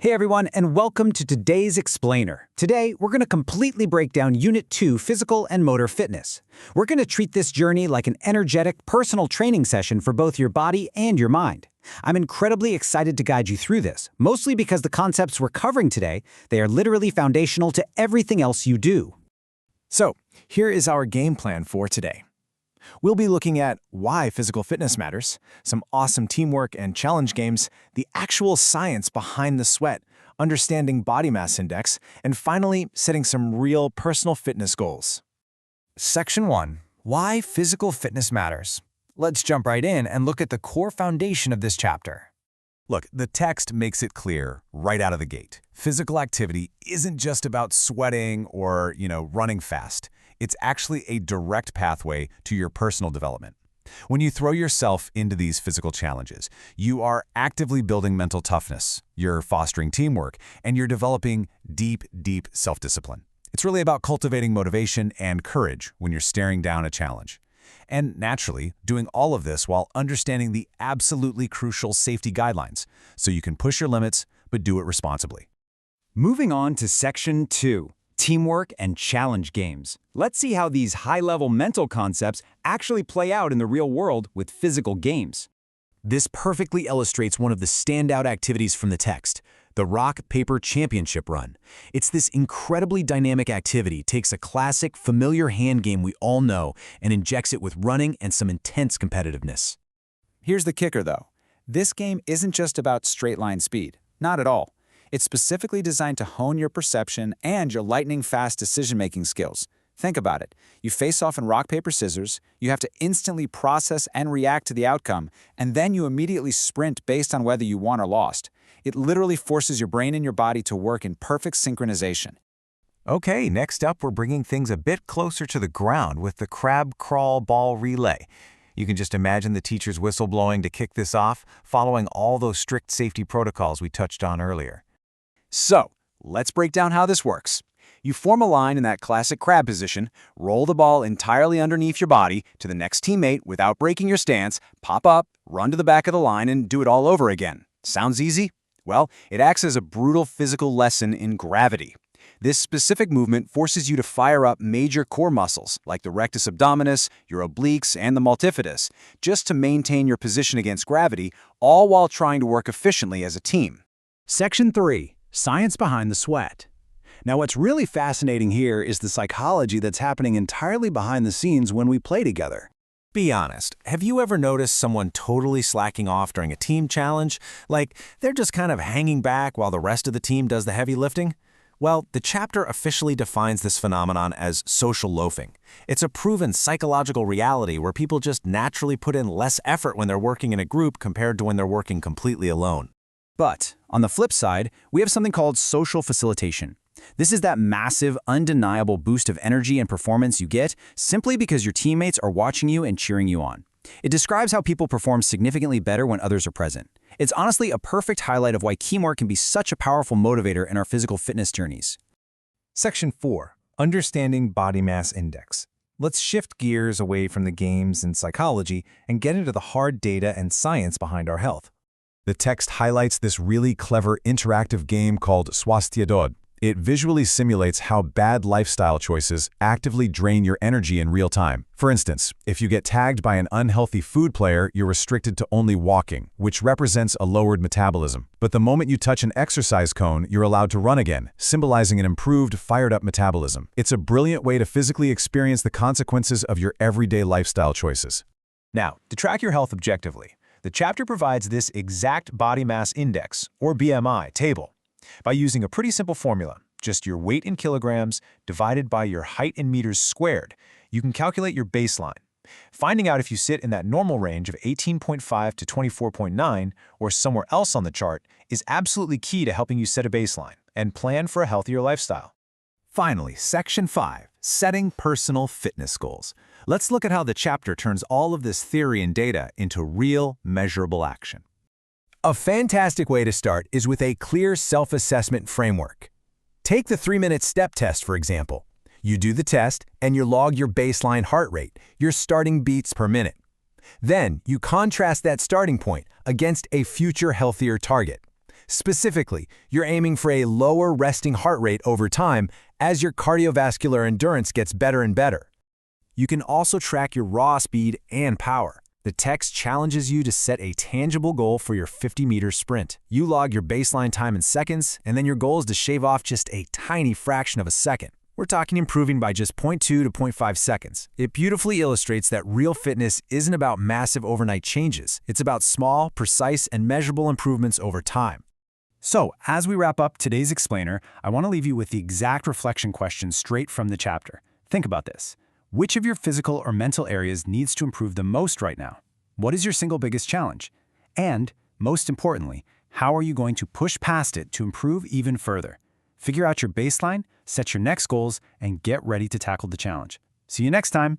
Hey everyone, and welcome to today's Explainer. Today, we're going to completely break down Unit 2, Physical and Motor Fitness. We're going to treat this journey like an energetic, personal training session for both your body and your mind. I'm incredibly excited to guide you through this, mostly because the concepts we're covering today, they are literally foundational to everything else you do. So, here is our game plan for today. We'll be looking at why physical fitness matters, some awesome teamwork and challenge games, the actual science behind the sweat, understanding body mass index, and finally, setting some real personal fitness goals. Section 1. Why physical fitness matters. Let's jump right in and look at the core foundation of this chapter. Look, the text makes it clear right out of the gate. Physical activity isn't just about sweating or, running fast. It's actually a direct pathway to your personal development. When you throw yourself into these physical challenges, you are actively building mental toughness, you're fostering teamwork, and you're developing deep self-discipline. It's really about cultivating motivation and courage when you're staring down a challenge. And naturally, doing all of this while understanding the absolutely crucial safety guidelines, so you can push your limits, but do it responsibly. Moving on to Section 2, Teamwork and Challenge Games. Let's see how these high-level mental concepts actually play out in the real world with physical games. This perfectly illustrates one of the standout activities from the text, the Rock, Paper Championship Run. It's this incredibly dynamic activity, takes a classic, familiar hand game we all know and injects it with running and some intense competitiveness. Here's the kicker, though. This game isn't just about straight-line speed. Not at all. It's specifically designed to hone your perception and your lightning-fast decision-making skills. Think about it. You face off in rock, paper, scissors, you have to instantly process and react to the outcome, and then you immediately sprint based on whether you won or lost. It literally forces your brain and your body to work in perfect synchronization. Okay, next up we're bringing things a bit closer to the ground with the crab crawl ball relay. You can just imagine the teacher's whistle blowing to kick this off, following all those strict safety protocols we touched on earlier. So, let's break down how this works. You form a line in that classic crab position, roll the ball entirely underneath your body to the next teammate without breaking your stance, pop up, run to the back of the line, and do it all over again. Sounds easy? Well, it acts as a brutal physical lesson in gravity. This specific movement forces you to fire up major core muscles like the rectus abdominis, your obliques, and the multifidus, just to maintain your position against gravity, all while trying to work efficiently as a team. Section 3. Science behind the sweat. Now, what's really fascinating here is the psychology that's happening entirely behind the scenes when we play together. Be honest, have you ever noticed someone totally slacking off during a team challenge? Like, they're just kind of hanging back while the rest of the team does the heavy lifting? Well, the chapter officially defines this phenomenon as social loafing. It's a proven psychological reality where people just naturally put in less effort when they're working in a group compared to when they're working completely alone. But, on the flip side, we have something called social facilitation. This is that massive, undeniable boost of energy and performance you get simply because your teammates are watching you and cheering you on. It describes how people perform significantly better when others are present. It's honestly a perfect highlight of why teamwork can be such a powerful motivator in our physical fitness journeys. Section 4. Understanding body mass index. Let's shift gears away from the games and psychology and get into the hard data and science behind our health. The text highlights this really clever interactive game called Swasthya. It visually simulates how bad lifestyle choices actively drain your energy in real time. For instance, if you get tagged by an unhealthy food player, you're restricted to only walking, which represents a lowered metabolism. But the moment you touch an exercise cone, you're allowed to run again, symbolizing an improved, fired-up metabolism. It's a brilliant way to physically experience the consequences of your everyday lifestyle choices. Now, to track your health objectively, the chapter provides this exact body mass index, or BMI, table. By using a pretty simple formula, just your weight in kilograms divided by your height in meters squared, you can calculate your baseline. Finding out if you sit in that normal range of 18.5 to 24.9 or somewhere else on the chart is absolutely key to helping you set a baseline and plan for a healthier lifestyle. Finally, Section 5, Setting Personal Fitness Goals. Let's look at how the chapter turns all of this theory and data into real, measurable action. A fantastic way to start is with a clear self-assessment framework. Take the 3-minute step test, for example. You do the test, and you log your baseline heart rate, your starting beats per minute. Then, you contrast that starting point against a future healthier target. Specifically, you're aiming for a lower resting heart rate over time as your cardiovascular endurance gets better and better. You can also track your raw speed and power. The text challenges you to set a tangible goal for your 50-meter sprint. You log your baseline time in seconds, and then your goal is to shave off just a tiny fraction of a second. We're talking improving by just 0.2 to 0.5 seconds. It beautifully illustrates that real fitness isn't about massive overnight changes. It's about small, precise, and measurable improvements over time. So, as we wrap up today's explainer, I want to leave you with the exact reflection question straight from the chapter. Think about this. Which of your physical or mental areas needs to improve the most right now? What is your single biggest challenge? And, most importantly, how are you going to push past it to improve even further? Figure out your baseline, set your next goals, and get ready to tackle the challenge. See you next time.